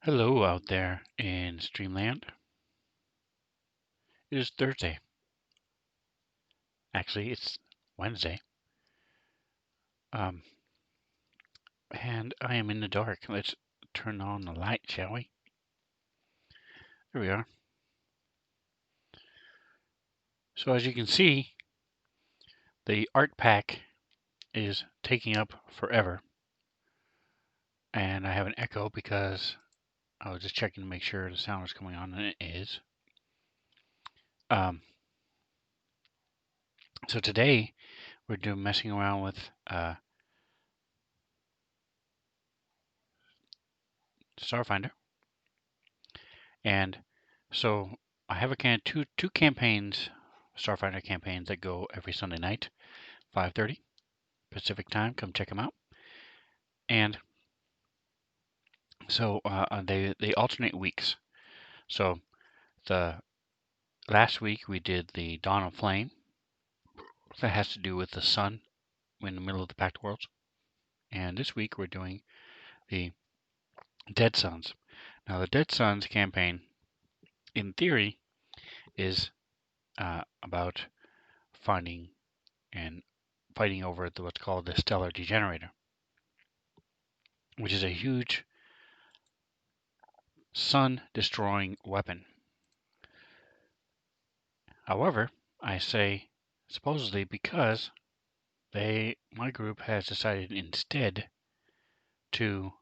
Hello out there in Streamland. It is Thursday. Actually, it's Wednesday. Um, and I am in the dark. Let's turn on the light, shall we? There we are. So as you can see, the art pack is taking up forever. And I have an echo because I was just checking to make sure the sound was coming on, and it is. Um, so today we're doing messing around with Starfinder. And so I have two campaigns, Starfinder campaigns that go every Sunday night, 5:30 Pacific time. Come check them out. And so they alternate weeks. So the last week we did the Dawn of Flame. That has to do with the sun in the middle of the Pact Worlds. And this week we're doing the Dead Suns. Now the Dead Suns campaign, in theory, is about finding and fighting over what's called the Stellar Degenerator, which is a huge sun-destroying weapon. However, I say supposedly because my group has decided instead to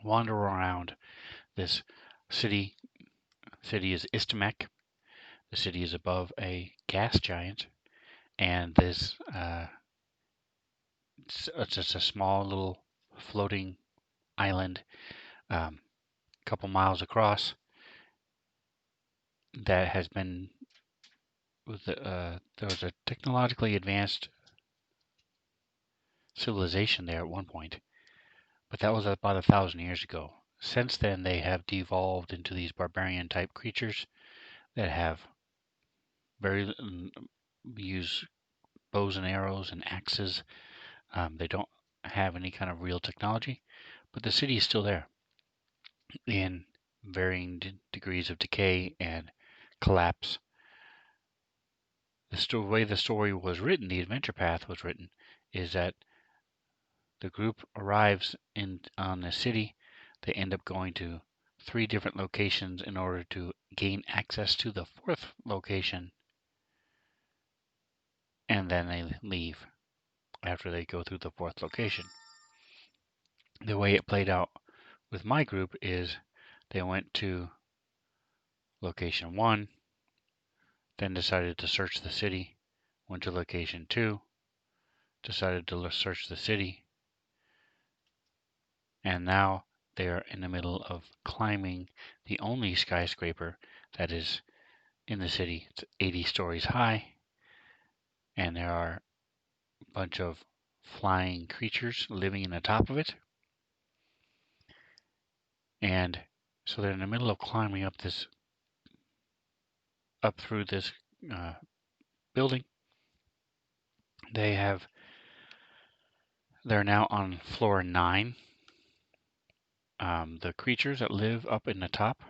wander around this city. City is Istamek. The city is above a gas giant, and it's just a small little floating island, a couple miles across, that has been there was a technologically advanced civilization there at one point, but that was about 1,000 years ago. Since then, they have devolved into these barbarian type creatures that have very use bows and arrows and axes. They don't have any kind of real technology, but the city is still there in varying degrees of decay and collapse. The way the story was written, the adventure path was written, is that the group arrives on the city. They end up going to 3 different locations in order to gain access to the 4th location, and then they leave after they go through the 4th location. The way it played out with my group is they went to location 1, then decided to search the city, went to location 2, decided to search the city, and now they're in the middle of climbing the only skyscraper that is in the city. It's 80 stories high, and there are a bunch of flying creatures living in the top of it. And so they're in the middle of climbing up through this building. They're now on floor 9. The creatures that live up in the top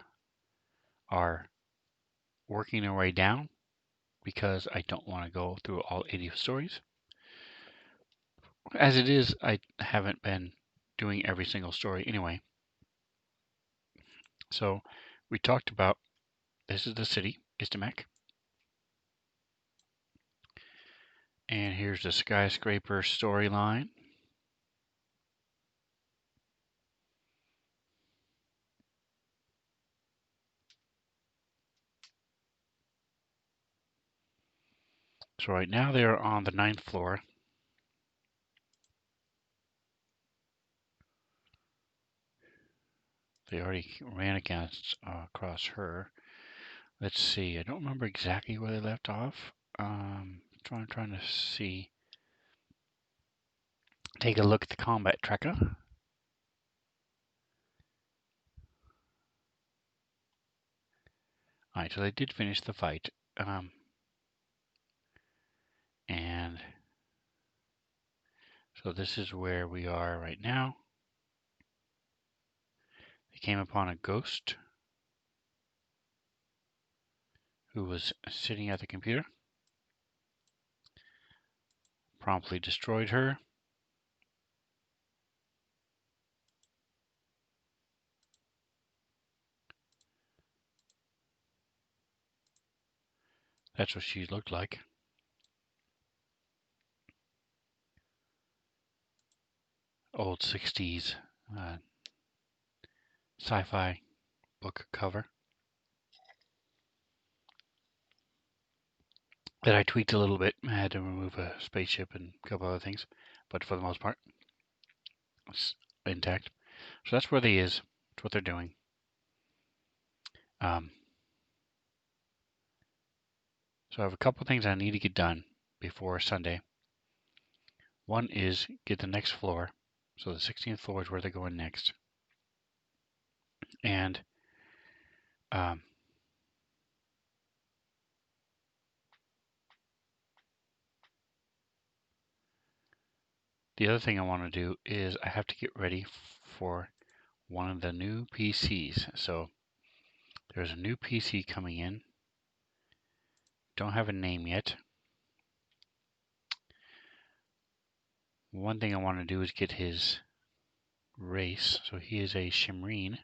are working their way down because I don't want to go through all 80 stories. As it is, I haven't been doing every single story anyway. So we talked about, this is the city, Istamek. And here's the skyscraper storyline. So right now they're on the 9th floor. They already ran across her. Let's see. I don't remember exactly where they left off. Trying to see. Take a look at the combat tracker. Alright, so they did finish the fight. And so this is where we are right now. came upon a ghost who was sitting at the computer, promptly destroyed her. That's what she looked like. Old 60s sci-fi book cover that I tweaked a little bit. I had to remove a spaceship and a couple other things, but for the most part, it's intact. So that's where they is. That's what they're doing. So I have a couple things I need to get done before Sunday. One is get the next floor. So the 16th floor is where they're going next. And the other thing I want to do is I have to get ready for one of the new PCs. So there's a new PC coming in. Don't have a name yet. One thing I want to do is get his race. So he is a Shimreen.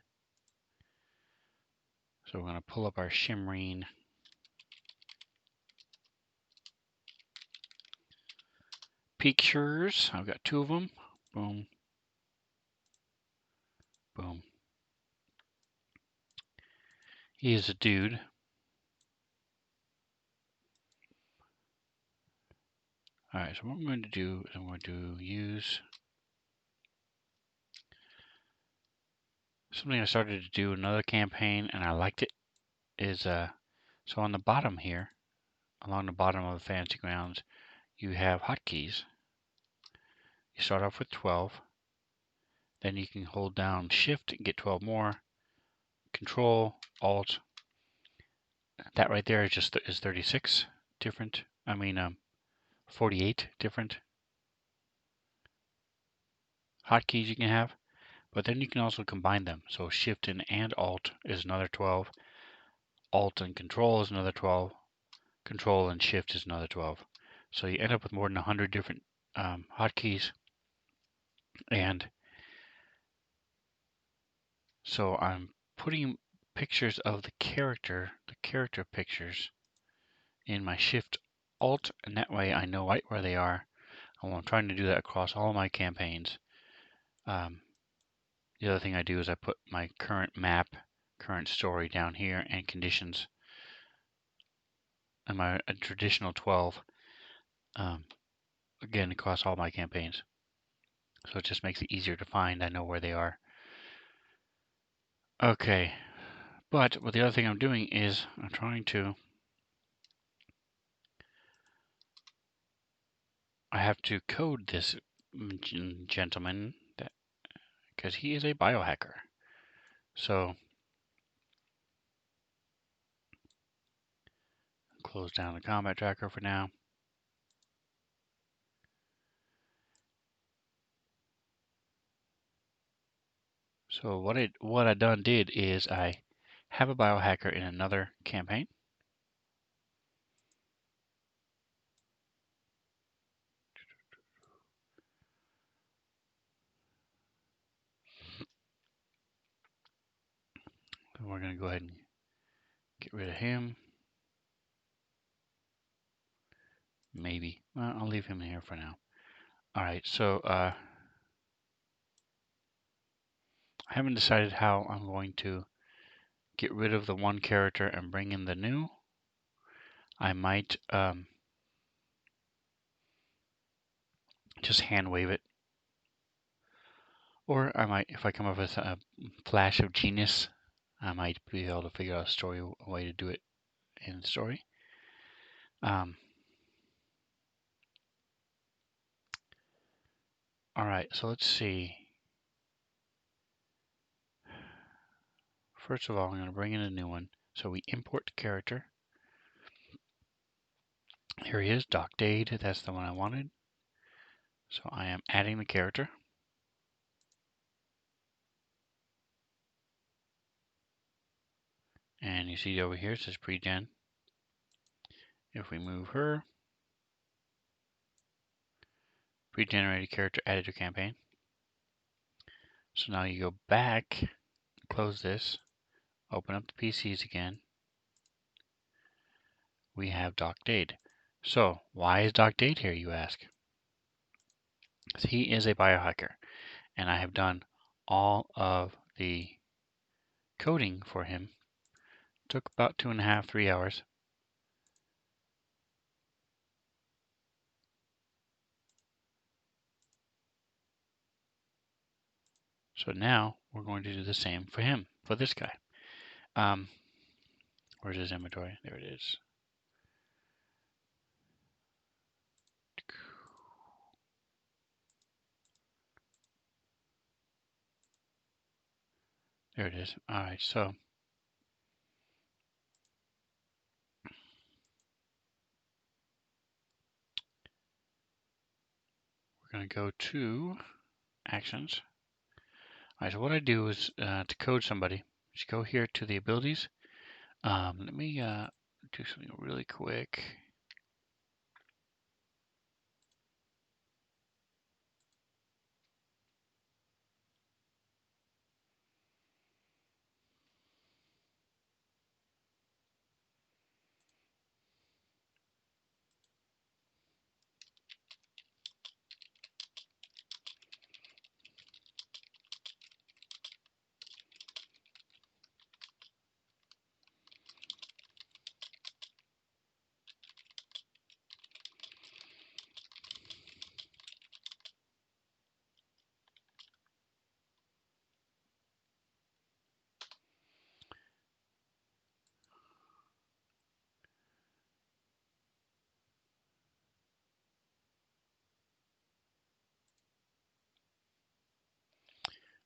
So we're going to pull up our Shimreen pictures. I've got two of them. Boom. Boom. He is a dude. Alright, so what I'm going to do is I'm going to use something I started to do another campaign and I liked it. Is so on the bottom here, along the bottom of the Fantasy Grounds, you have hotkeys. You start off with 12, then you can hold down Shift and get 12 more. Control, Alt. That right there is 36 different. 48 different hotkeys you can have. But then you can also combine them. So Shift and Alt is another 12. Alt and Control is another 12. Control and Shift is another 12. So you end up with more than 100 different hotkeys. And so I'm putting pictures of the character pictures, in my Shift Alt, and that way I know right where they are. And I'm trying to do that across all my campaigns. The other thing I do is I put my current map, current story down here, and conditions, and my traditional 12, again across all my campaigns. So it just makes it easier to find. I know where they are. Okay, but what the other thing I'm doing is I'm trying to. I have to code this gentleman because he is a biohacker. So close down the combat tracker for now. So what I done did is I have a biohacker in another campaign. So we're going to go ahead and get rid of him. Maybe. Well, I'll leave him here for now. Alright, so I haven't decided how I'm going to get rid of the one character and bring in the new. I might just hand wave it. Or I might, if I come up with a flash of genius, I might be able to figure out a way to do it in the story. Alright, so let's see. First of all, I'm going to bring in a new one. So we import character. Here he is, Doc Dade. That's the one I wanted. So I am adding the character. And you see over here it says pre-gen. If we move her, pre-generated character added to campaign. So now you go back, close this, open up the PCs again. We have Doc Dade. So why is Doc Dade here, you ask? He is a biohacker, and I have done all of the coding for him. Took about 2.5, 3 hours. So now we're going to do the same for him, for this guy. Where's his inventory? There it is. There it is. All right, so we're going to go to actions. All right, so what I do is to code somebody, just go here to the abilities. Let me do something really quick.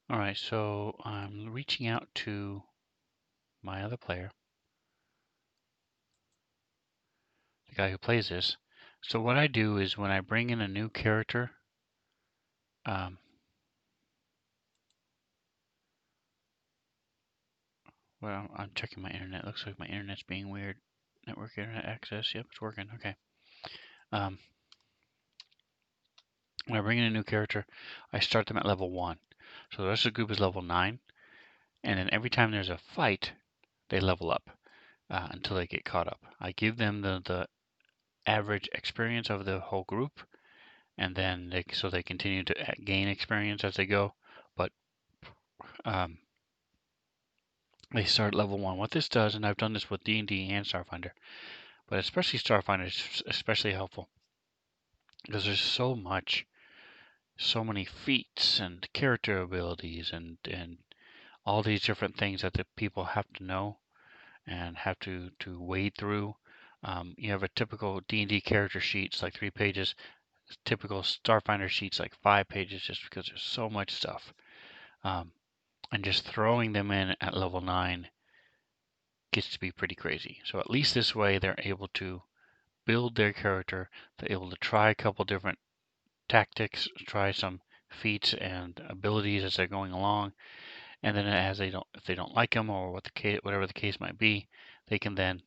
All right, so I'm reaching out to my other player, the guy who plays this. So what I do is when I bring in a new character, well, I'm checking my internet. Looks like my internet's being weird. Network internet access. Yep, it's working. Okay. When I bring in a new character, I start them at level 1. So the rest of the group is level 9. And then every time there's a fight, they level up until they get caught up. I give them the average experience of the whole group, and then they continue to gain experience as they go. But they start at level 1. What this does, and I've done this with D&D and Starfinder, but especially Starfinder is especially helpful because there's so many feats and character abilities and all these different things that the people have to know and have to wade through. You have a typical D&D character sheet, it's like 3 pages. Typical Starfinder sheets like 5 pages, just because there's so much stuff. And just throwing them in at level 9 gets to be pretty crazy. So at least this way they're able to build their character. They're able to try a couple different tactics, try some feats and abilities as they're going along, and then if they don't like them or whatever the case might be, they can then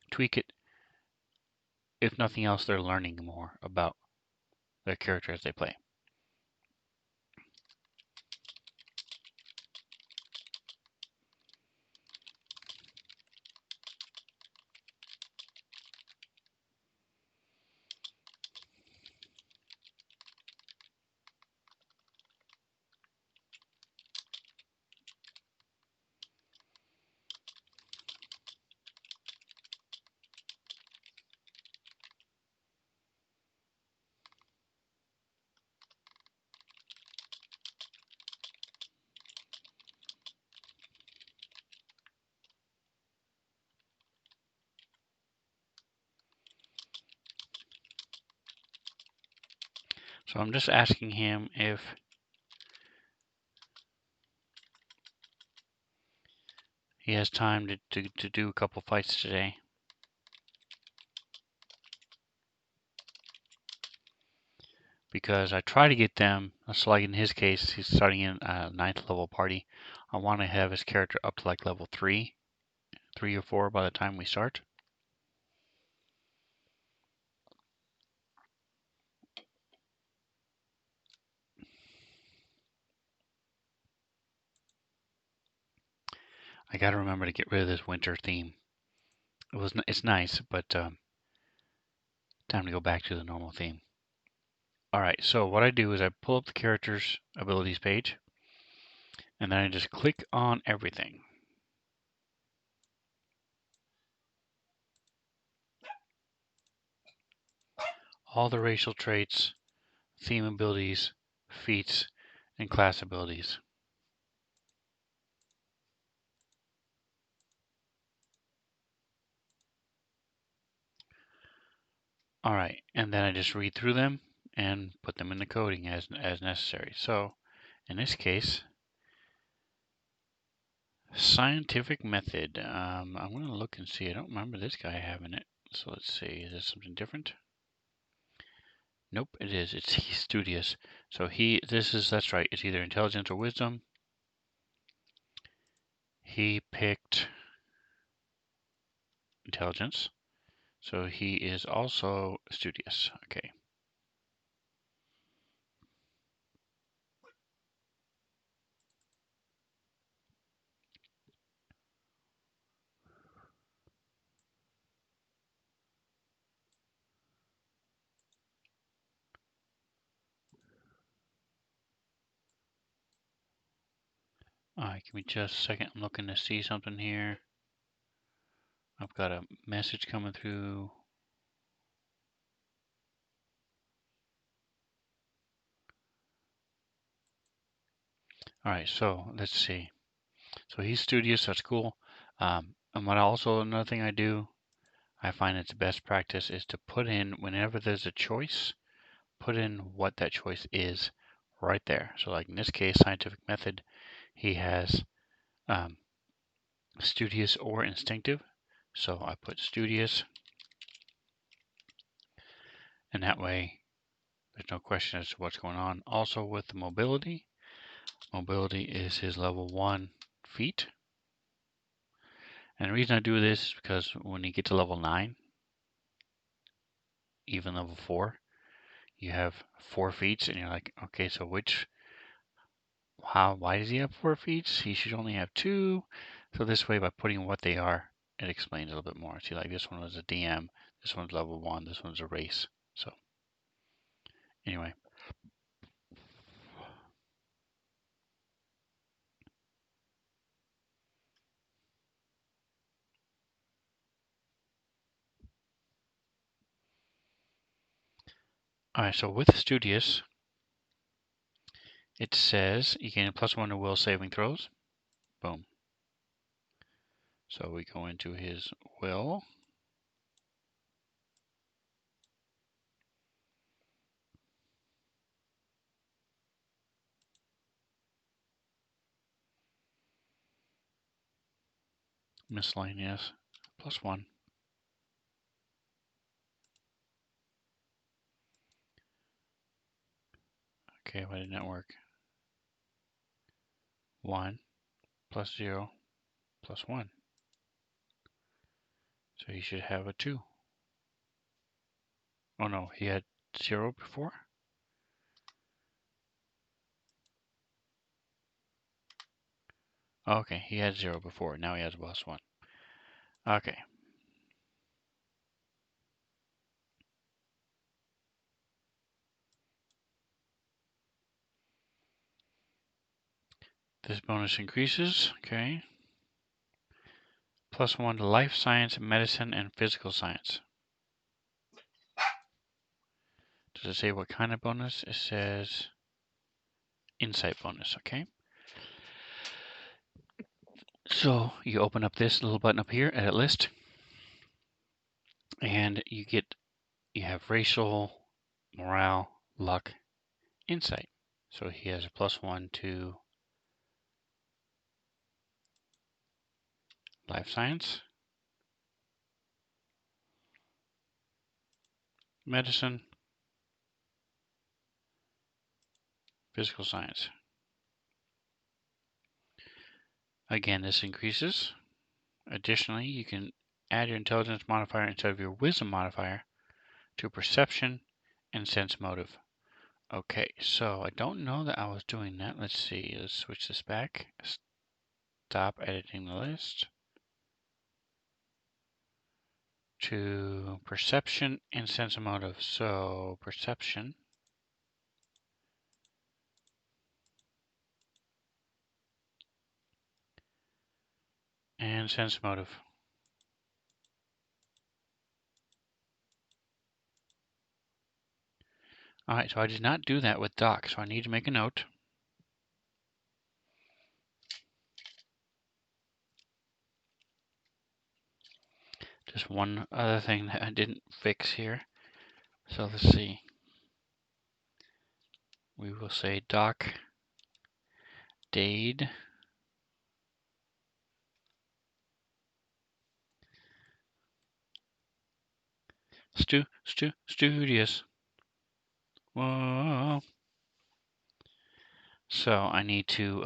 tweak it. If nothing else, they're learning more about their character as they play. So I'm just asking him if he has time to do a couple fights today. Because I try to get them, so like in his case, he's starting in a 9th level party. I want to have his character up to like level 3. 3 or 4 by the time we start. I gotta remember to get rid of this winter theme. It's nice, but time to go back to the normal theme. Alright, so what I do is I pull up the character's abilities page, and then I just click on everything. All the racial traits, theme abilities, feats, and class abilities. Alright, and then I just read through them and put them in the coding as necessary. So, in this case, scientific method. I'm going to look and see. I don't remember this guy having it. So let's see. Is this something different? Nope, it is. He's studious. So that's right. It's either intelligence or wisdom. He picked intelligence. So he is also studious. Okay. Alright, give me just a second. I'm looking to see something here. I've got a message coming through. Alright, so let's see. So he's studious, that's cool. And another thing I do, I find it's best practice is to put in, whenever there's a choice, put in what that choice is right there. So like in this case, scientific method, he has studious or instinctive. So I put studious, and that way there's no question as to what's going on. Also with the mobility, mobility is his level 1 feat. And the reason I do this is because when you get to level 9, even level 4, you have 4 feats, and you're like, okay, so why does he have 4 feats? He should only have 2. So this way, by putting what they are, it explains a little bit more. See, like this one was a DM, this one's level 1, this one's a race. So anyway. Alright, so with Studious, it says you gain a +1 to will saving throws. Boom. So we go into his will. Miscellaneous, +1. Okay, why didn't that work? 1 + 0 + 1. So he should have a 2. Oh no, he had 0 before? Okay, he had 0 before. Now he has +1. Okay. This bonus increases. Okay. +1 to life science, medicine, and physical science. Does it say what kind of bonus? It says insight bonus. Okay. So you open up this little button up here, edit list, and you have racial, morale, luck, insight. So he has a +1 to life science, medicine, physical science. Again, this increases. Additionally, you can add your intelligence modifier instead of your wisdom modifier to perception and sense motive. Okay, so I don't know that I was doing that. Let's see. Let's switch this back. Stop editing the list to perception and sense motive. So perception and sense motive. Alright, so I did not do that with Doc, so I need to make a note. Just one other thing that I didn't fix here. So let's see. We will say Doc Dade Studious. Whoa. So I need to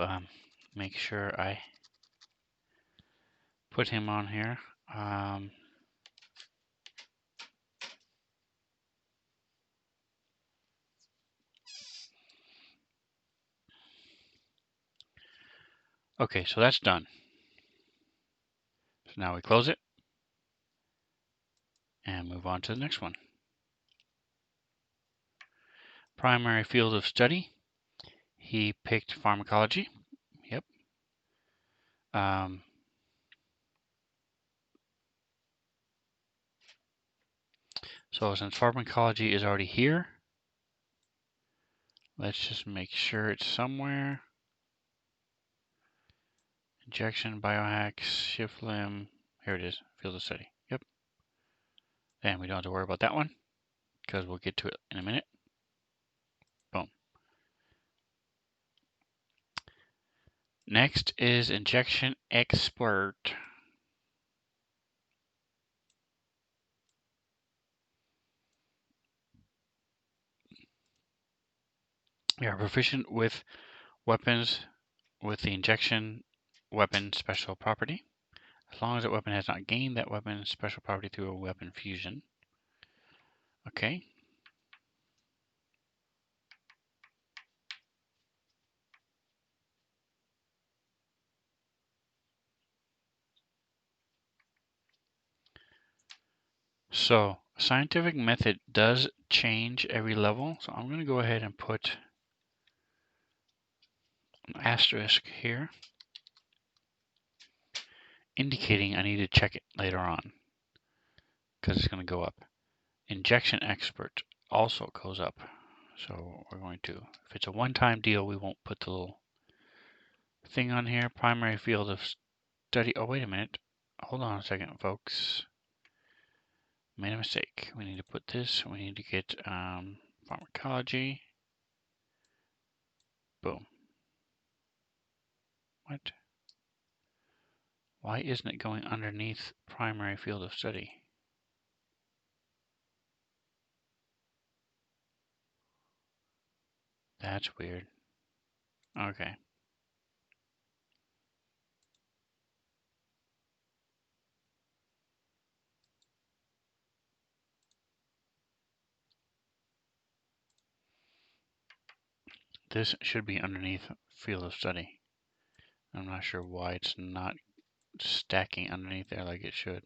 make sure I put him on here. Okay, so that's done. So now we close it and move on to the next one. Primary field of study. He picked pharmacology. Yep. So since pharmacology is already here, let's just make sure it's somewhere. Injection, biohacks, shift limb. Here it is, field of study. Yep. And we don't have to worry about that one because we'll get to it in a minute. Boom. Next is injection expert. We are proficient with weapons with the injection weapon special property, as long as that weapon has not gained that weapon special property through a weapon fusion. Okay. So scientific method does change every level, so I'm going to go ahead and put an asterisk here, indicating I need to check it later on, because it's going to go up. Injection expert also goes up, so we're going to, if it's a one-time deal, we won't put the little thing on here. Primary field of study. Oh, wait a minute. Hold on a second, folks. Made a mistake. We need to put this. We need to get pharmacology. Boom. What? Why isn't it going underneath primary field of study? That's weird. Okay. This should be underneath field of study. I'm not sure why it's not stacking underneath there like it should.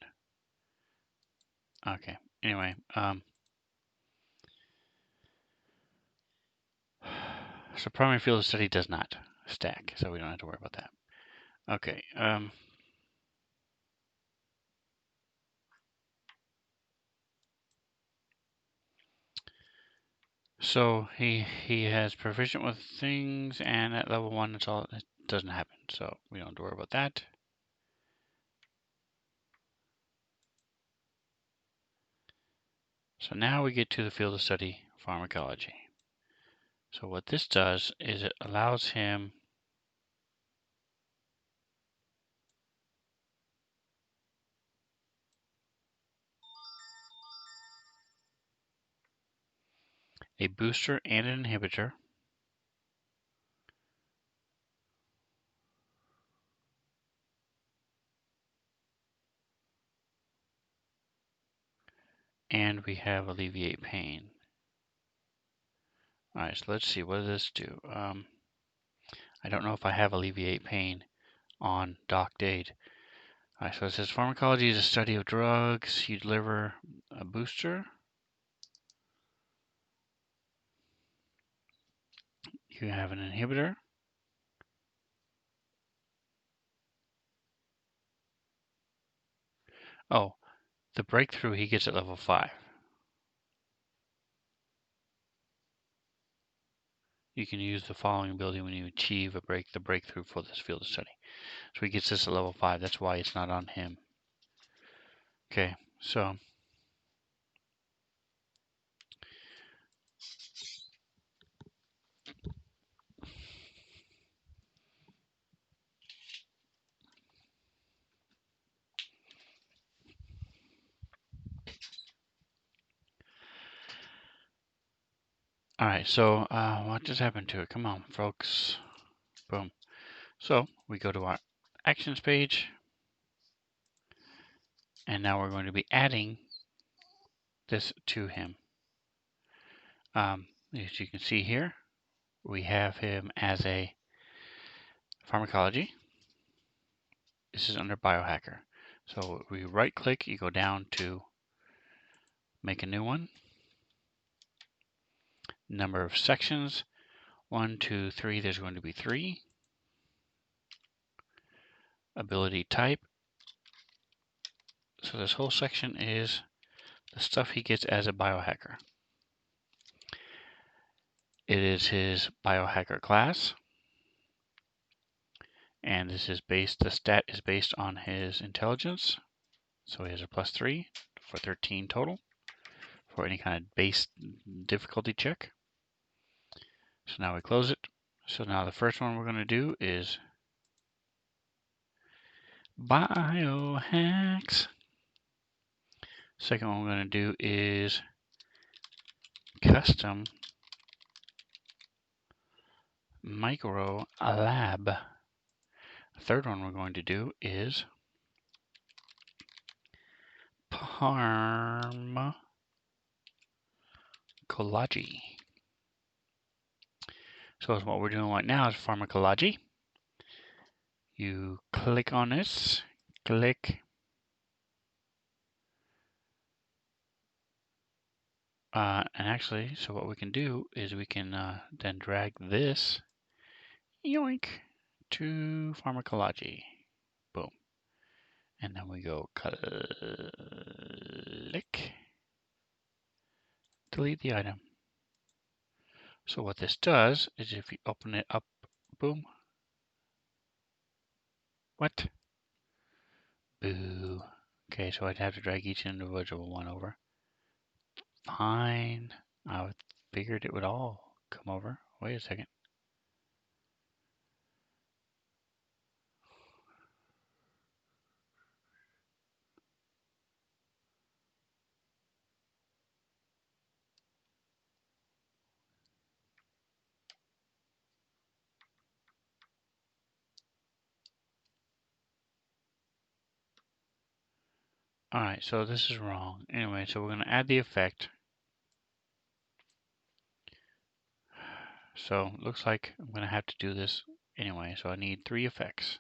Okay. Anyway, so primary field of study does not stack, so we don't have to worry about that. Okay. So he has proficient with things, and at level 1, it's all, it doesn't happen, so we don't have to worry about that. So now we get to the field of study, pharmacology. So what this does is it allows him a booster and an inhibitor. and we have alleviate pain. All right, so let's see, what does this do? I don't know if I have alleviate pain on doc date. All right, so it says pharmacology is a study of drugs. You deliver a booster. You have an inhibitor. Oh, the breakthrough he gets at level 5. You can use the following ability when you achieve the breakthrough for this field of study. So he gets this at level 5. That's why it's not on him. Okay, so all right, so what just happened to it? Come on, folks. Boom. So we go to our actions page, and now we're going to be adding this to him. As you can see here, we have him as a pharmacology. This is under biohacker. So we right click, you go down to make a new one. Number of sections, 1, 2, 3, there's going to be 3. Ability type. So this whole section is the stuff he gets as a biohacker. It is his biohacker class. And this is based, the stat is based on his intelligence. So he has a +3 for 13 total for any kind of base difficulty check. So now we close it. So now the first one we're going to do is biohacks. Second one we're going to do is custom micro lab. Third one we're going to do is pharmacology. So what we're doing right now is pharmacology. You click on this, click, and actually, so what we can do is we can then drag this, yoink, to pharmacology. Boom. And then we go click, delete the item. So what this does is if you open it up, boom. What? Boo. Okay, so I'd have to drag each individual one over. Fine. I figured it would all come over. Wait a second. Alright, so this is wrong. Anyway, so we're going to add the effect. So looks like I'm going to have to do this anyway. So I need 3 effects.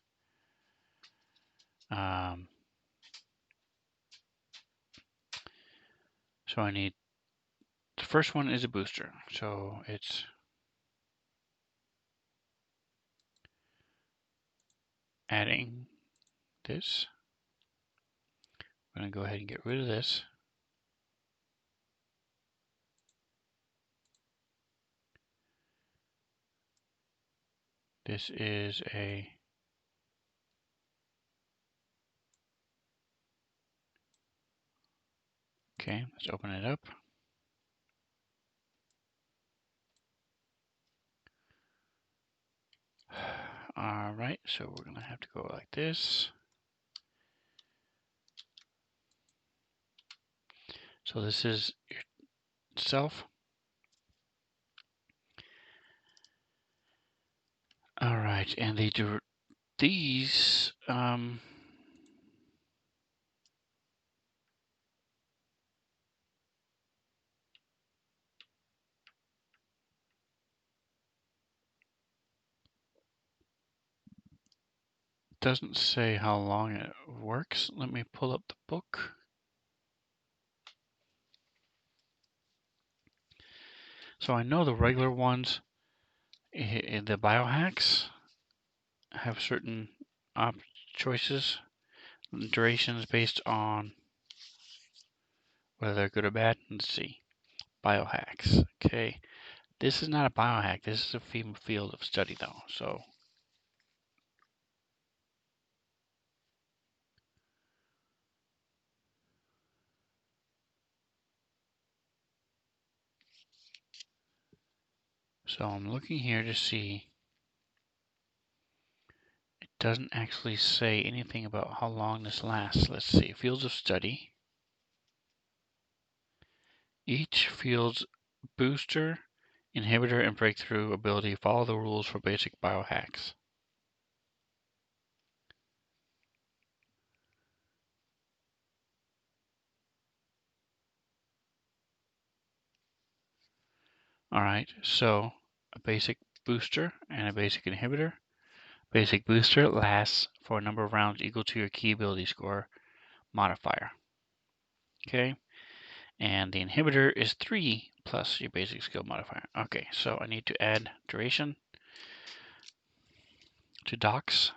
So I need, the first one is a booster. So it's adding this. I'm going to go ahead and get rid of this. This is a okay, let's open it up. Alright, so we're going to have to go like this. So this is itself. Alright, and they do these doesn't say how long it works. Let me pull up the book. So I know the regular ones, the biohacks, have certain choices, durations based on whether they're good or bad. Let's see. Biohacks. Okay. This is not a biohack. This is a field of study, though. So I'm looking here to see. It doesn't actually say anything about how long this lasts. Let's see. Fields of study. Each field's booster, inhibitor, and breakthrough ability follow the rules for basic biohacks. Alright, so a basic booster and a basic inhibitor. Basic booster lasts for a number of rounds equal to your key ability score modifier. Okay, and the inhibitor is 3 plus your basic skill modifier. Okay, so I need to add duration to docs.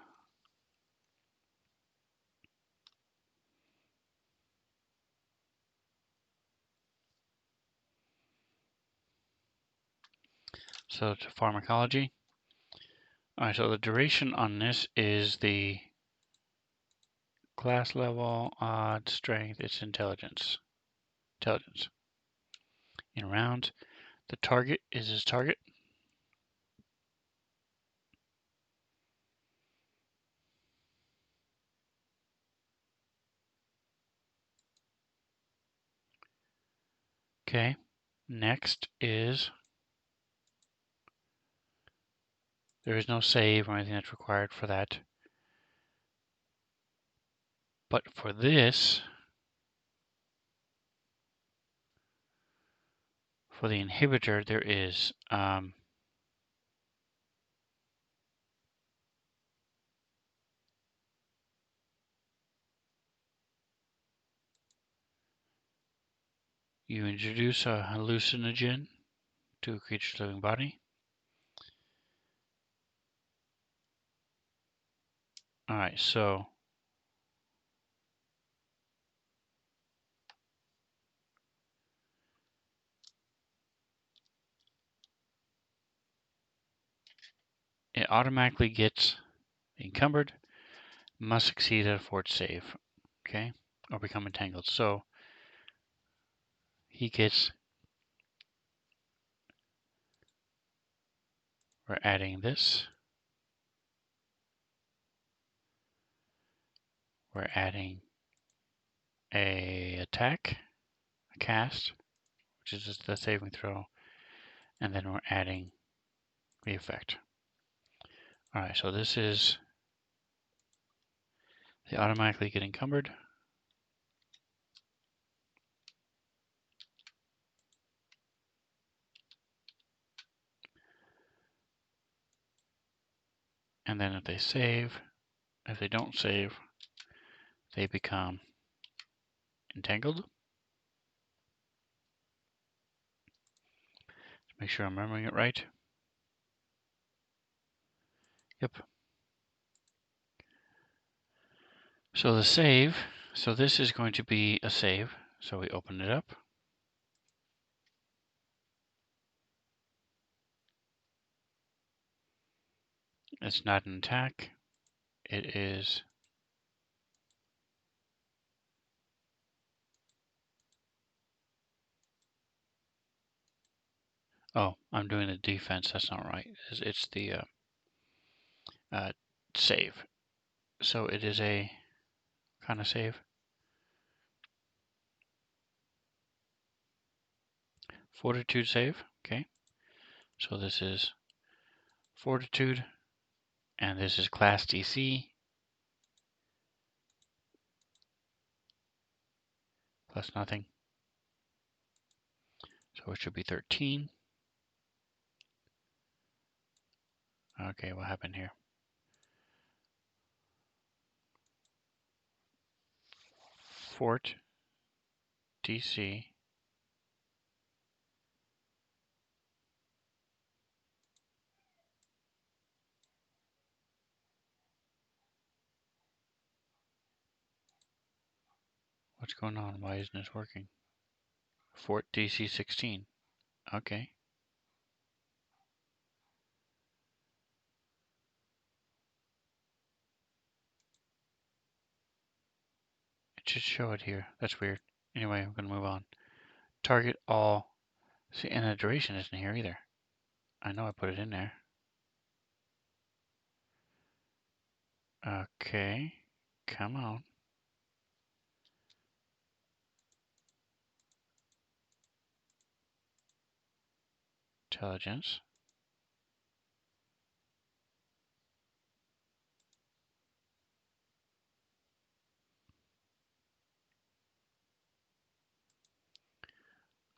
So to pharmacology. Alright, so the duration on this is the class level, odd, strength, it's intelligence. In round, the target is his target. Okay, next is, there is no save or anything that's required for that. But for this, for the inhibitor, there is. You introduce a hallucinogen to a creature's living body. Alright, so it automatically gets encumbered, must succeed at a fort save, okay, or become entangled. So he gets, we're adding this, we're adding a attack, a cast, which is just the saving throw, and then we're adding the effect. Alright, so this is, they automatically get encumbered. And then if they save, if they don't save, they become entangled. Make sure I'm remembering it right. Yep. So the save, so this is going to be a save. So we open it up. It's not an attack. It is, oh, I'm doing the defense. That's not right. It's the save. So it is a kind of save. Fortitude save. Okay. So this is Fortitude, and this is class DC plus nothing. So it should be 13. Okay, what happened here? Fort DC. What's going on? Why isn't this working? Fort DC 16. Okay. It should show it here. That's weird. Anyway, I'm going to move on. Target all. See, and the duration isn't here either. I know I put it in there. Okay. Come on. Intelligence.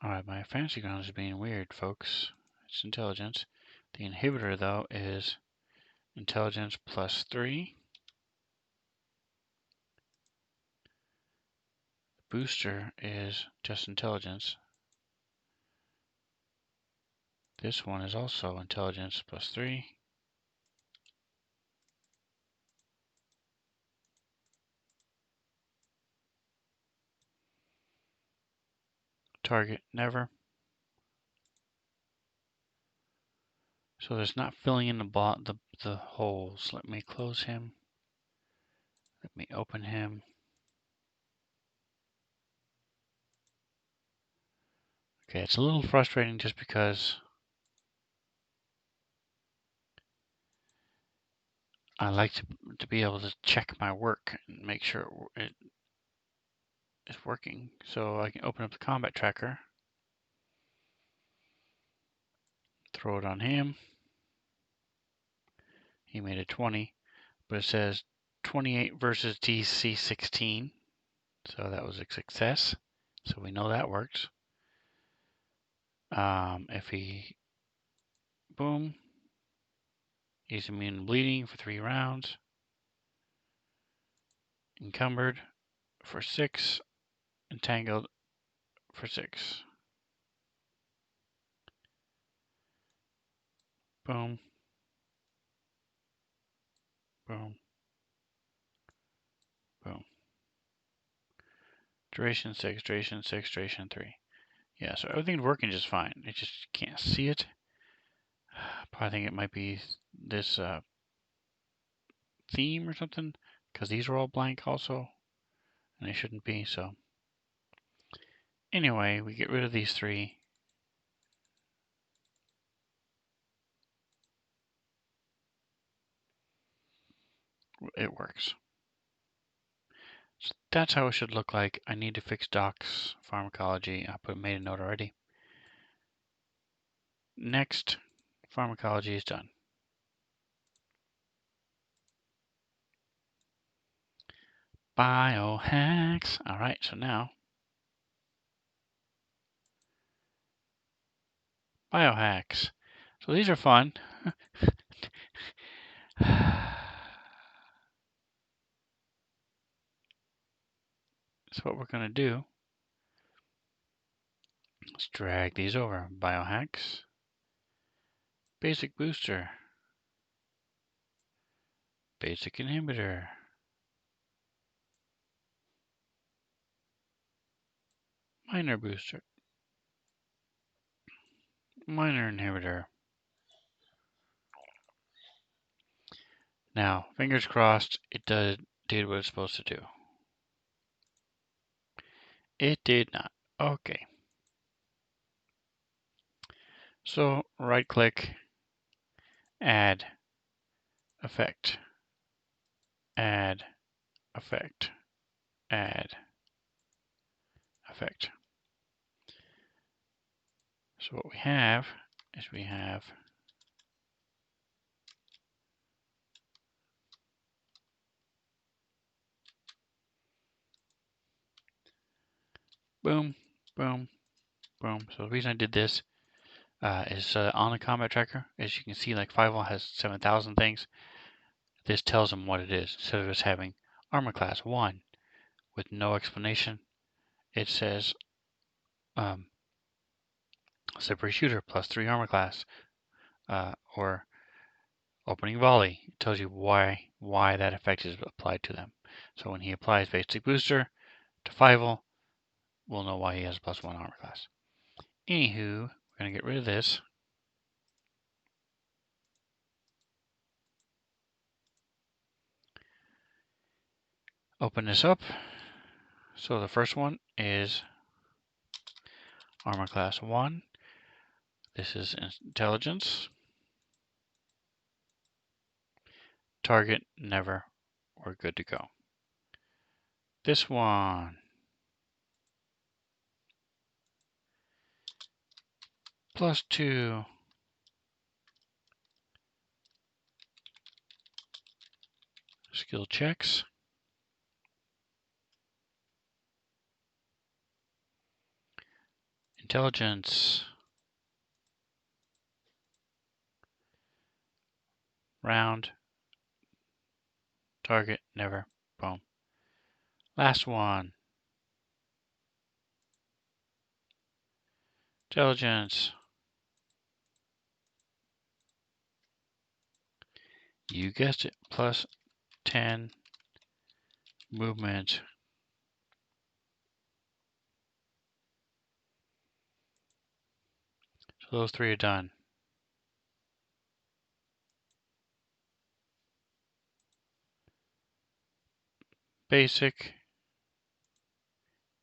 Alright, my fantasy ground is being weird, folks. It's intelligence. The inhibitor, though, is intelligence plus 3. The booster is just intelligence. This one is also intelligence plus 3. Target, never. So there's not filling in the holes. Let me close him. Let me open him. Okay, it's a little frustrating just because I like to be able to check my work and make sure it is working. So I can open up the combat tracker, throw it on him. He made a 20, but it says 28 versus DC 16. So that was a success. So we know that works. If he, boom, he's immune to bleeding for 3 rounds. Encumbered for 6. Entangled for 6. Boom. Boom. Boom. Duration 6, duration 6, duration 3. Yeah, so everything's working just fine. I just can't see it. Probably think it might be this theme or something, because these are all blank also, and they shouldn't be, so. Anyway, we get rid of these 3. It works. So that's how it should look like. I need to fix Doc's pharmacology. I made a note already. Next, pharmacology is done. Biohacks. All right, so now biohacks. So these are fun. So what we're going to do, let's drag these over. Biohacks. Basic booster. Basic inhibitor. Minor booster. Minor inhibitor. Now, fingers crossed, it did what it's supposed to do. It did not. Okay. So, right click, add effect, add effect, add effect. So what we have is we have boom, boom, boom. So the reason I did this is on the combat tracker, as you can see, like 5.0 has 7,000 things. This tells them what it is, instead of just having armor class 1 with no explanation. It says slippery shooter +3 armor class, or opening volley. It tells you why that effect is applied to them. So when he applies basic booster to Fievel, we'll know why he has a +1 armor class. Anywho, we're gonna get rid of this. Open this up. So the first one is armor class 1. This is intelligence. Target, never. We're good to go. This one. +2. Skill checks. Intelligence. Round. Target, never. Boom. Last one. Intelligence. You guessed it. +10 movement. So those 3 are done. Basic.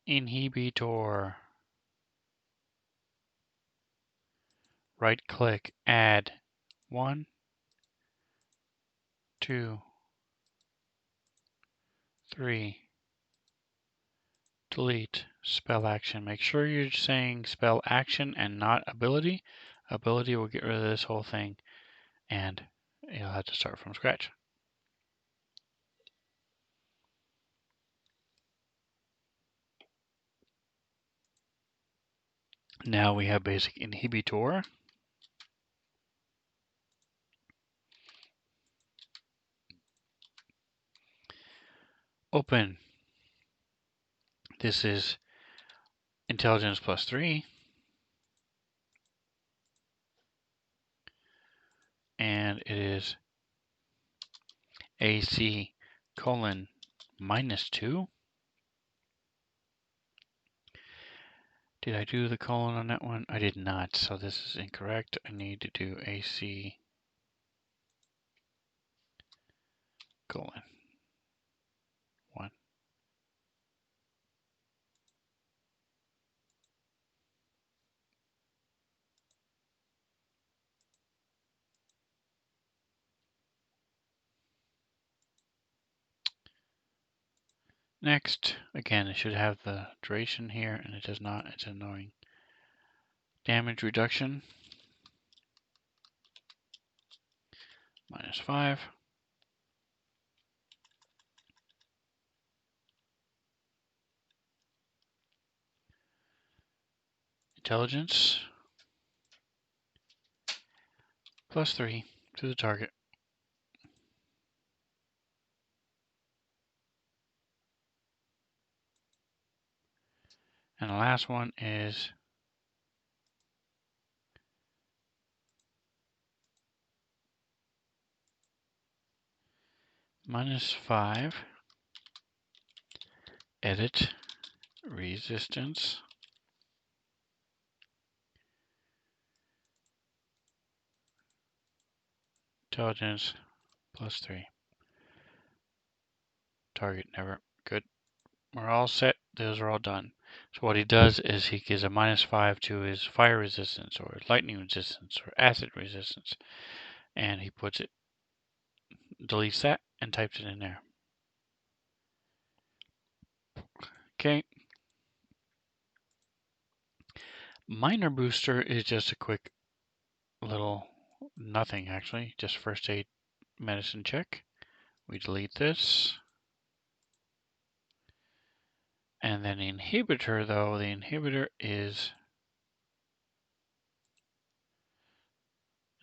Inhibitor. Right click. Add. 1, 2, 3. Delete. Spell action. Make sure you're saying spell action and not ability. Ability will get rid of this whole thing, and you'll have to start from scratch. Now we have basic inhibitor. Open. This is intelligence +3. And it is AC colon -2. Did I do the colon on that one? I did not, so this is incorrect. I need to do AC colon 1. Next, again, it should have the duration here, and it does not. It's annoying. Damage reduction, -5. Intelligence, +3 to the target. And the last one is -5. Edit resistance. Intelligence, +3. Target, never. Good. We're all set. Those are all done. So what he does is he gives a -5 to his fire resistance, or lightning resistance, or acid resistance. And he puts it, deletes that, and types it in there. Okay. Minor booster is just a quick little nothing, actually. Just first aid medicine check. We delete this. And then the inhibitor, though, the inhibitor is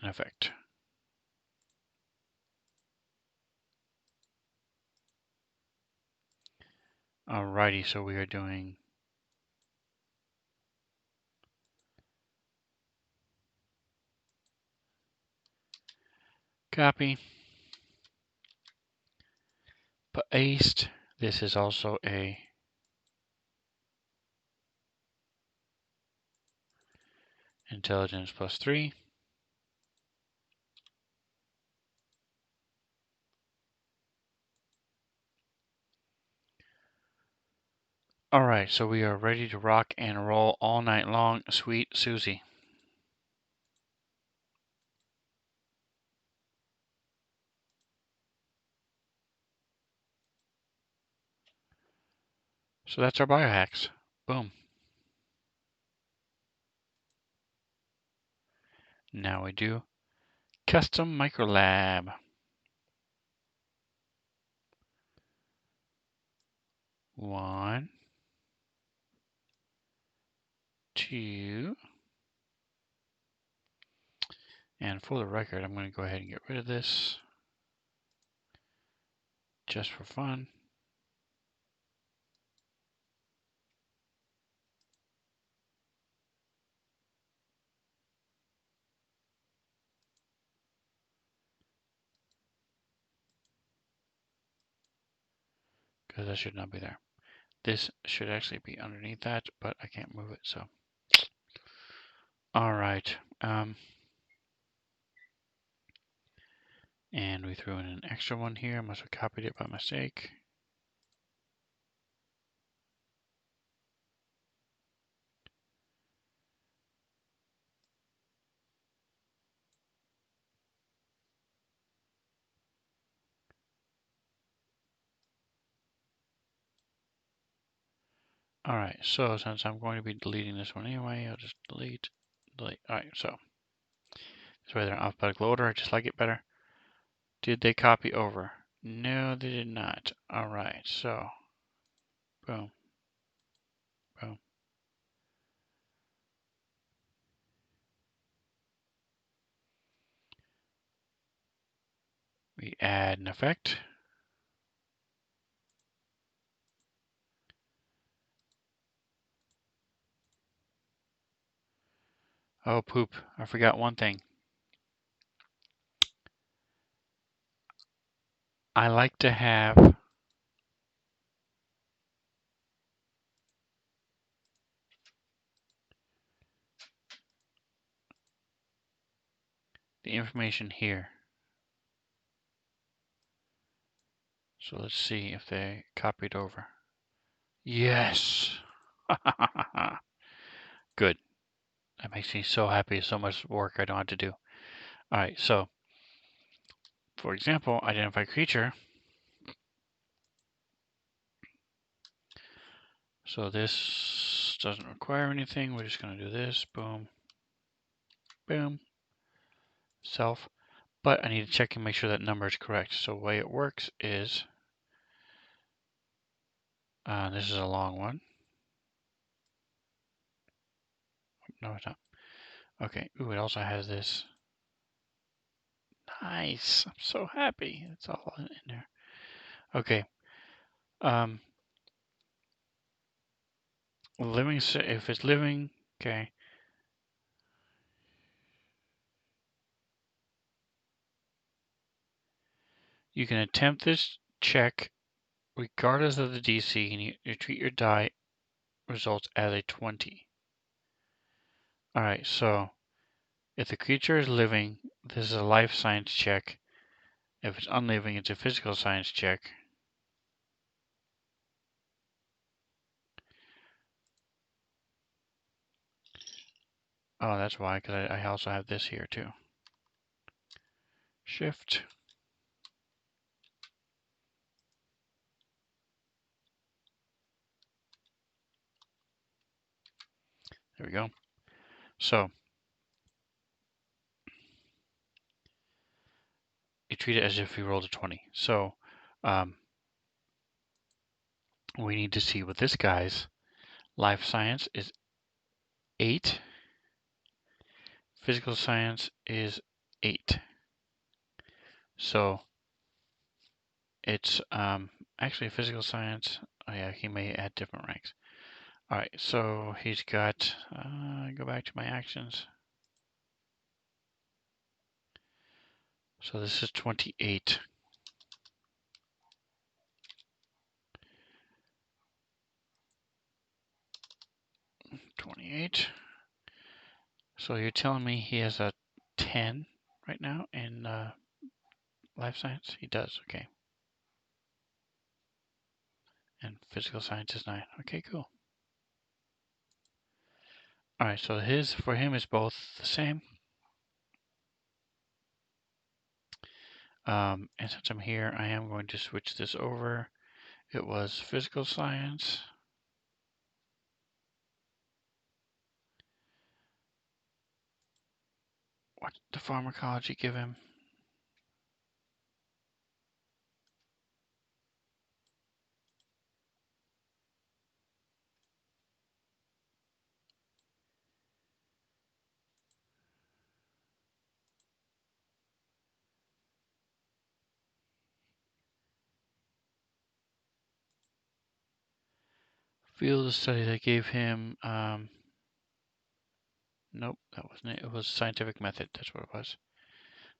an effect. Alrighty, so we are doing copy, paste. This is also a intelligence +3. Alright, so we are ready to rock and roll all night long, sweet Susie. So that's our biohacks. Boom. Now we do custom microlab. 1, 2, and for the record, I'm going to go ahead and get rid of this just for fun. Because that should not be there. This should actually be underneath that, but I can't move it, so. Alright. And we threw in an extra one here. I must have copied it by mistake. Alright, so since I'm going to be deleting this one anyway, I'll just delete. Alright, so this way they're in alphabetical order. I just like it better. Did they copy over? No, they did not. Alright, so boom, boom. We add an effect. Oh, poop. I forgot one thing. I like to have the information here. So let's see if they copied over. Yes! Good. That makes me so happy. So much work I don't have to do. Alright, so for example, identify creature. So this doesn't require anything. We're just going to do this. Boom. Boom. Self. But I need to check and make sure that number is correct. So the way it works is, this is a long one. No, it's not. Okay. Ooh, it also has this. Nice. I'm so happy. It's all in there. Okay. Living, if it's living, okay. You can attempt this check regardless of the DC, and you treat your die results as a 20. Alright, so if the creature is living, this is a life science check. If it's unliving, it's a physical science check. Oh, that's why, because I also have this here too. Shift. There we go. So you treat it as if you rolled a 20. So we need to see what this guy's life science is 8. Physical science is 8. So it's actually physical science. Oh yeah, he may add different ranks. Alright, so he's got, go back to my actions. So this is 28. 28. So you're telling me he has a 10 right now in life science? He does, okay. And physical science is 9. Okay, cool. Alright, so for him is both the same. And since I'm here, I am going to switch this over. It was physical science. What did the pharmacology give him? Field of study that gave him, nope, that wasn't it. It was scientific method. That's what it was.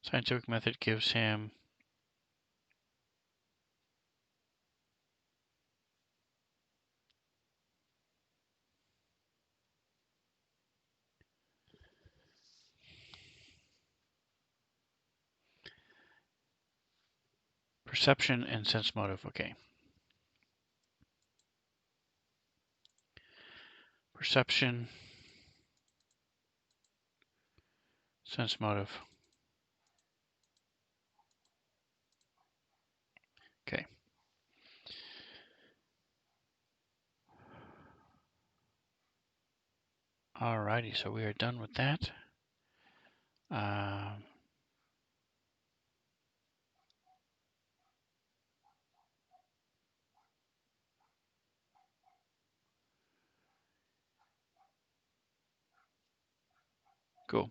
Scientific method gives him perception and sense motive. Okay. Perception, sense motive. Okay. Alrighty, so we are done with that. Um, cool.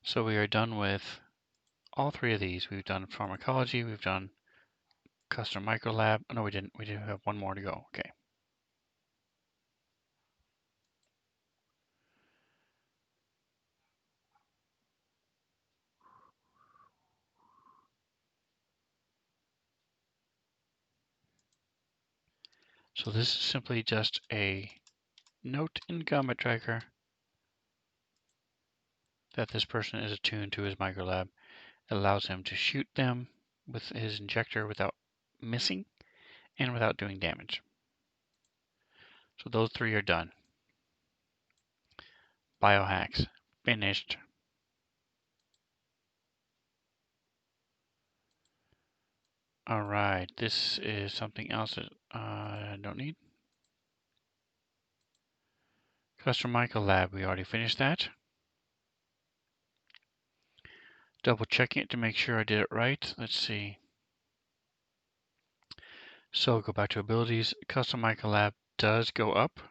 So we are done with all 3 of these. We've done pharmacology, we've done custom microlab. Oh, no, we didn't. We do have 1 more to go. Okay. So this is simply just a note in Combat Tracker that this person is attuned to his microlab. It allows him to shoot them with his injector without missing and without doing damage. So those 3 are done. Biohacks, finished. Alright, this is something else that I don't need. Custom microlab, we already finished that. Double checking it to make sure I did it right. Let's see. So go back to abilities. Custom microlab does go up.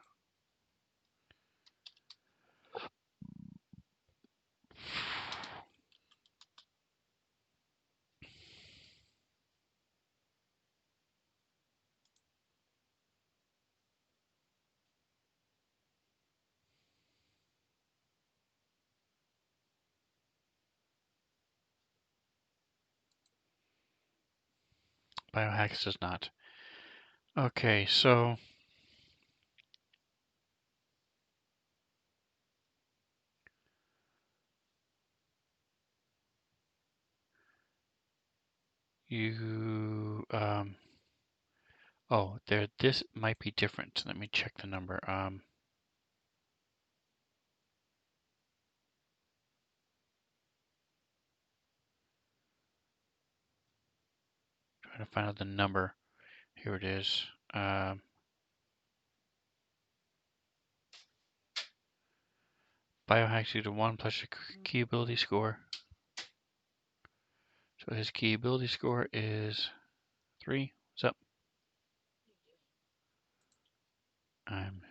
Biohacks does not. Okay, so you oh, there, this might be different. Let me check the number. Trying to find out the number. Here it is. Biohacks equal to 1 plus your key ability score. So his key ability score is 3. What's up? I'm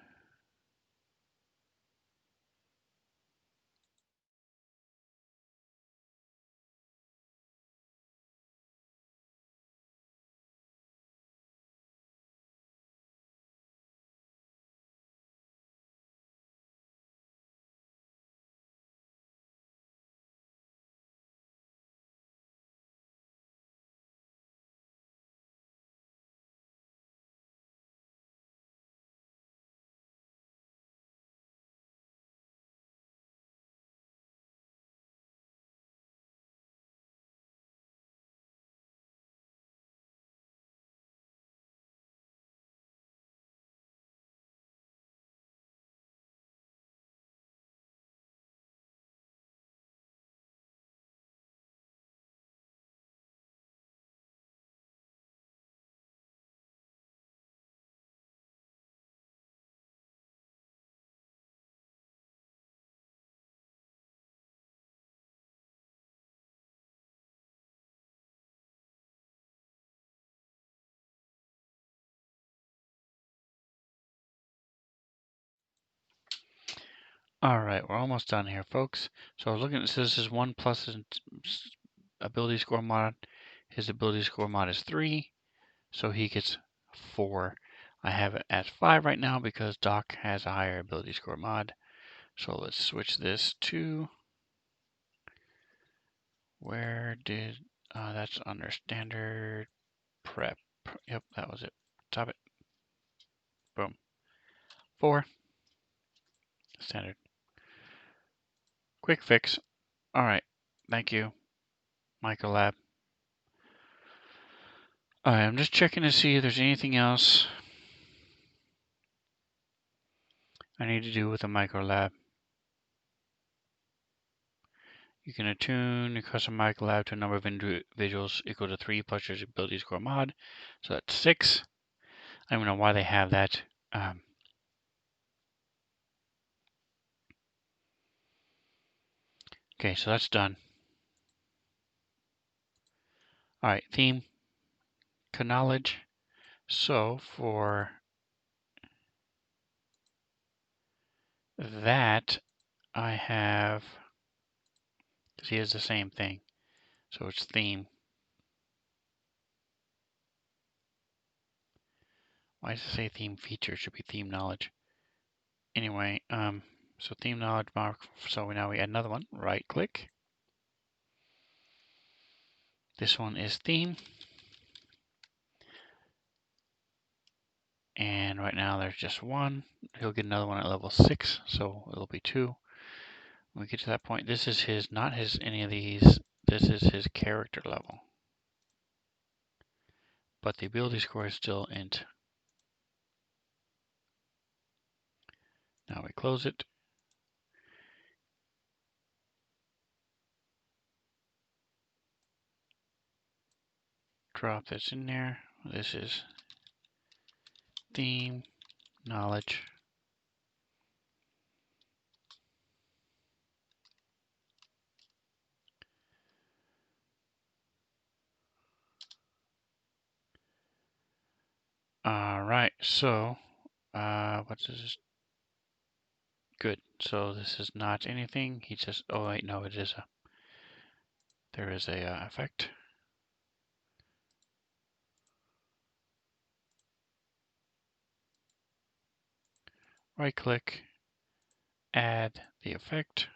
Alright, we're almost done here, folks. So looking at this, this is 1 plus his ability score mod. His ability score mod is 3, so he gets 4. I have it at 5 right now because Doc has a higher ability score mod. So let's switch this to where did that's under standard prep. Yep, that was it. Stop it. Boom. 4. Standard. Quick fix. Alright. Thank you, Microlab. Alright, I'm just checking to see if there's anything else I need to do with the Microlab. You can attune your custom Microlab to a number of individuals equal to 3 plus your ability score mod. So that's 6. I don't know why they have that. Okay, so that's done. Alright, theme, knowledge. So for that, I have, because he has the same thing. So it's theme. Why does it say theme feature? It should be theme knowledge. Anyway, so theme knowledge mark. So now we add another one. Right click. This one is theme. And right now there's just one. He'll get another one at level 6, so it'll be 2. When we get to that point, this is his, not his any of these. This is his character level. But the ability score is still int. Now we close it. Drop this in there. This is theme, knowledge. Alright, so what's this? Good. So this is not anything. He just, oh wait, no, it is a, there is a effect. Right click, add the effect.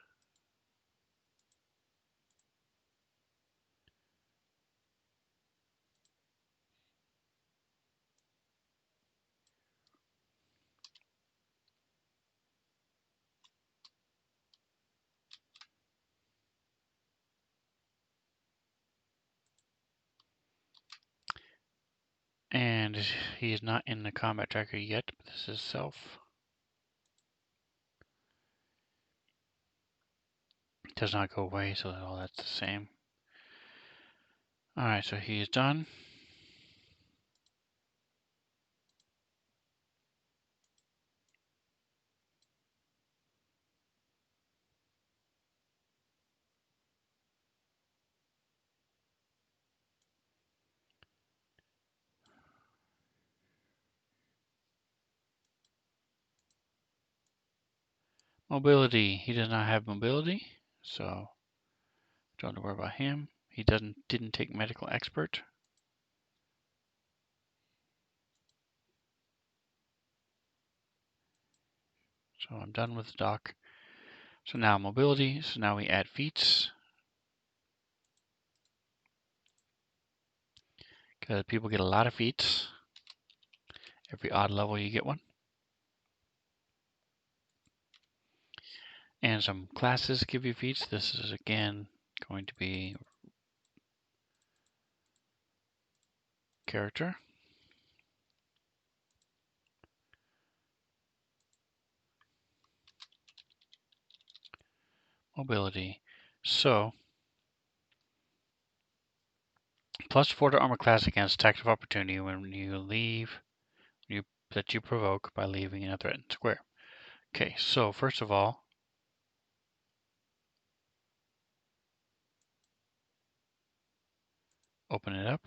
And he is not in the combat tracker yet, but this is self. It does not go away, so all that's the same. Alright, so he is done. Mobility. He does not have mobility, so don't have to worry about him. He didn't take medical expert. So I'm done with the doc. So now mobility. So now we add feats. Because people get a lot of feats. Every odd level you get one. And some classes give you feats. This is again going to be character. Mobility. So +4 to armor class against attacks of opportunity when you leave that you provoke by leaving in a threatened square. Okay, so first of all, open it up.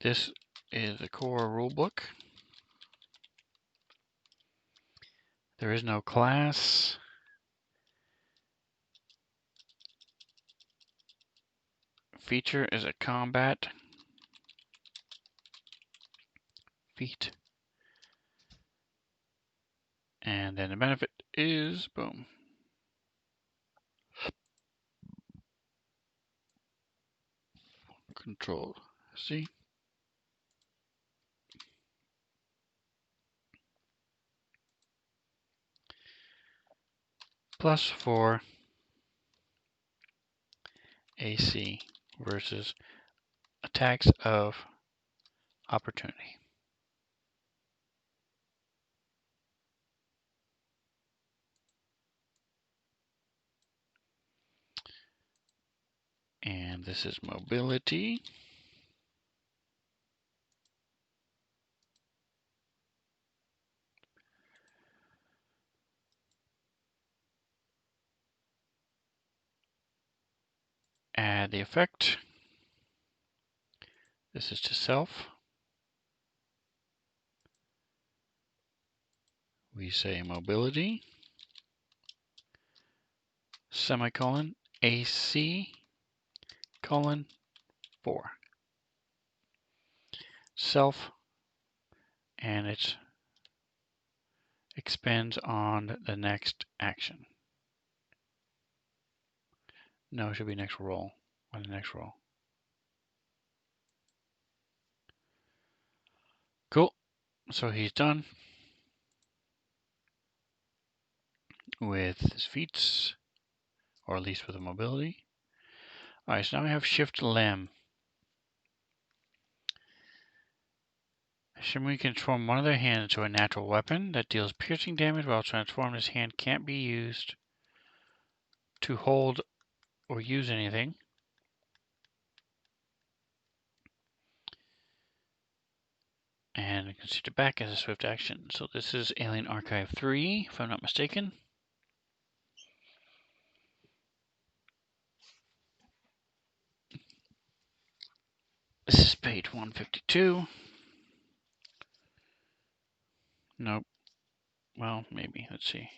This is the core rulebook. There is no class. Feature is a combat feat. And then the benefit is, boom, Control C. +4 AC versus attacks of opportunity. And this is mobility. Add the effect. This is to self. We say mobility, semicolon, AC, colon, 4. Self, and it expends on the next action. No, it should be next roll. On the next roll. Cool. So he's done with his feats, or at least with the mobility. Alright, so now we have Shift Limb. Shimui can transform one of their hands into a natural weapon that deals piercing damage while transformed. His hand can't be used to hold or use anything. And you can see it back as a swift action. So this is Alien Archive 3, if I'm not mistaken. This is page 152. Nope. Well, maybe. Let's see.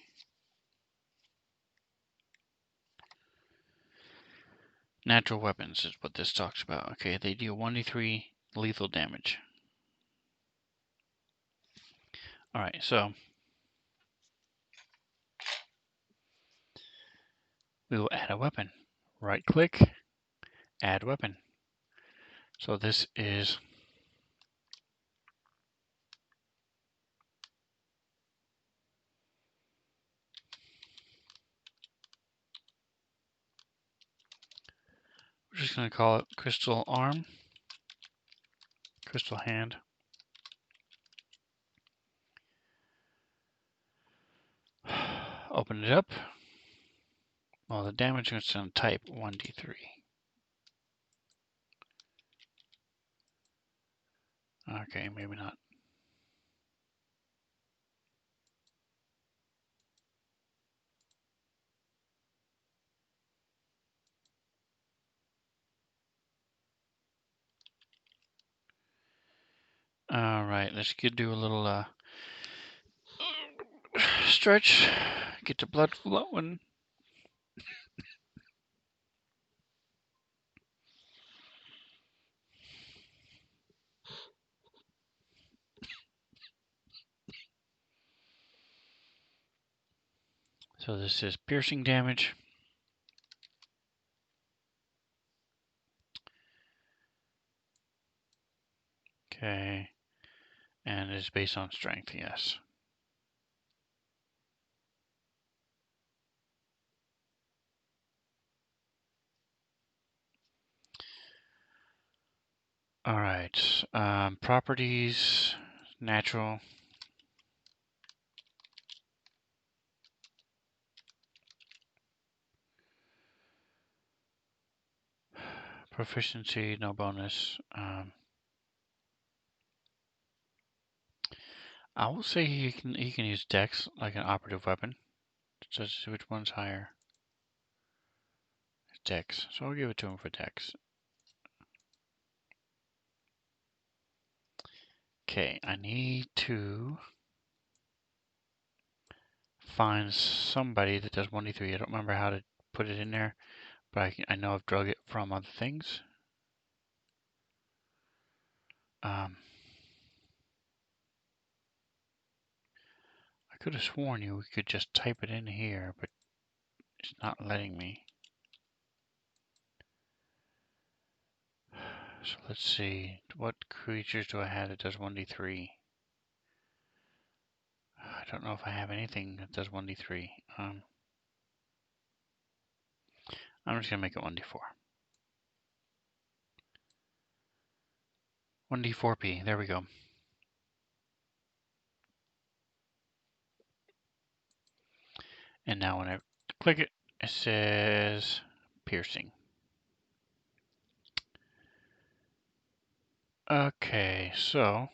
Natural weapons is what this talks about. Okay, they deal 1d3 lethal damage. Alright, so we will add a weapon. Right click, add weapon. So this is we're just going to call it crystal arm, crystal hand. Open it up. Well, the damage is on type 1d3. Okay, maybe not. Alright, let's do a little stretch. Get the blood flowing. So this is piercing damage. Okay. And it's based on strength, yes. Alright. Properties, natural. Proficiency, no bonus. I will say he can use Dex like an operative weapon. So let's see which one's higher. Dex. So I'll give it to him for Dex. Okay, I need to find somebody that does 1d3. I don't remember how to put it in there, but I know I've drug it from other things. I could have sworn we could just type it in here, but it's not letting me. So let's see, what creatures do I have that does 1d3? I don't know if I have anything that does 1d3. I'm just gonna make it 1d4. 1d4p, there we go. And now when I click it, it says piercing. Okay, so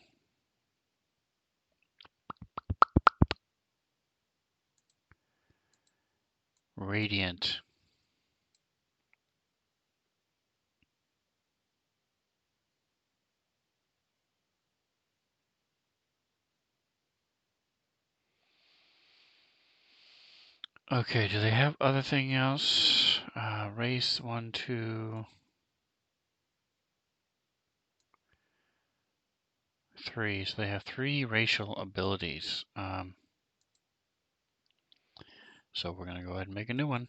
radiant. Okay, do they have other thing else? Race 1, 2, 3. So they have 3 racial abilities. So we're gonna go ahead and make a new one.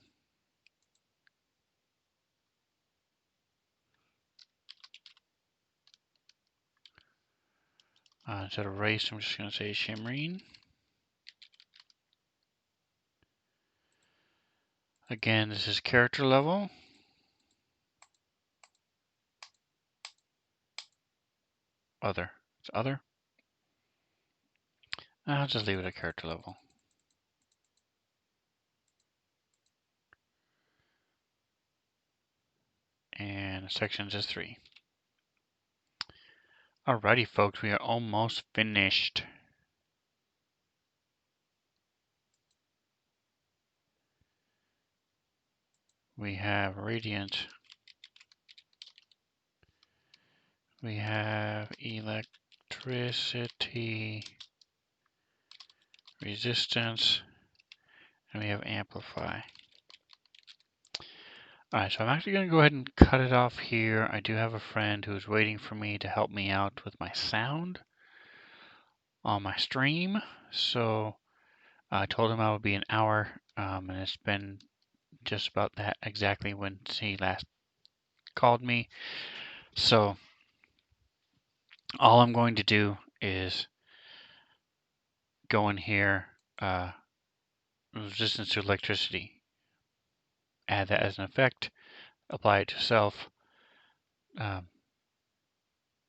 Instead of race, I'm just gonna say Shimreen. Again, this is character level. Other. It's other. I'll just leave it at character level. And sections is 3. Alrighty, folks, we are almost finished. We have Radiant. We have Electricity, Resistance, and we have Amplify. Alright, so I'm actually going to go ahead and cut it off here. I do have a friend who's waiting for me to help me out with my sound on my stream. So I told him I would be an hour, and it's been just about that exactly when he last called me. So all I'm going to do is go in here, resistance to electricity, add that as an effect, apply it to self,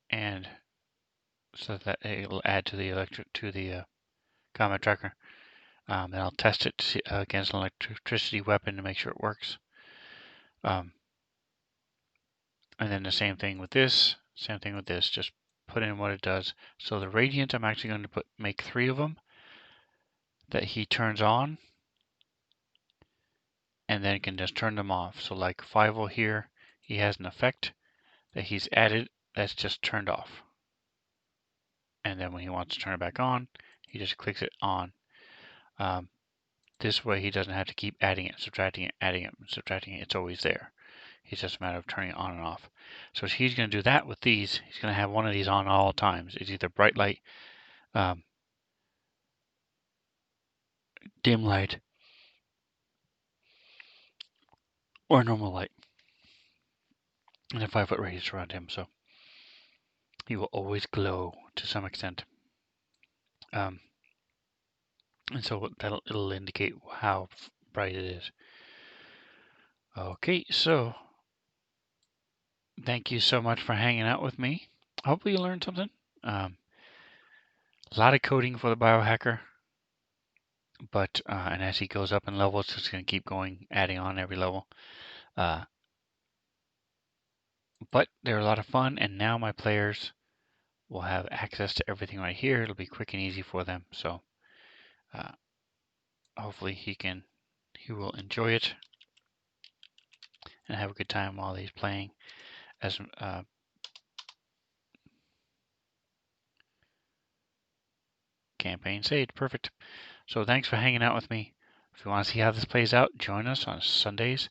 and so that it'll add to the combat tracker. And I'll test it to see, against an electricity weapon to make sure it works. And then the same thing with this, just put in what it does. So the radiant, I'm actually going to make 3 of them that he turns on, and then can just turn them off. So like 5 here, he has an effect that he's added that's just turned off. And then when he wants to turn it back on, he just clicks it on. This way he doesn't have to keep adding it, subtracting it, adding it, subtracting it. It's always there. It's just a matter of turning it on and off. So he's going to do that with these. He's going to have one of these on all times. It's either bright light, dim light, or normal light. And a 5-foot radius around him, so he will always glow to some extent. And so it'll indicate how bright it is. Okay, so thank you so much for hanging out with me. Hopefully you learned something. A lot of coding for the biohacker, but and as he goes up in levels, it's just going to keep going, adding on every level. But they're a lot of fun, and now my players will have access to everything right here. It'll be quick and easy for them. So hopefully he will enjoy it and have a good time while he's playing. As campaign saved, perfect. So thanks for hanging out with me. If you want to see how this plays out, join us on Sundays.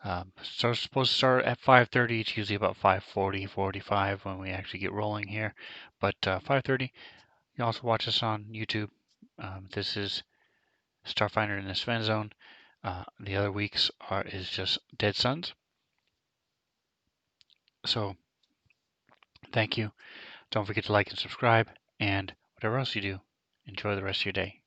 So it's supposed to start at 5:30. It's usually about 5:40, 45 when we actually get rolling here. But 5:30. You also watch us on YouTube. This is Starfinder in the Sven Zone. The other weeks is just Dead Suns. So thank you. Don't forget to like and subscribe, and whatever else you do, enjoy the rest of your day.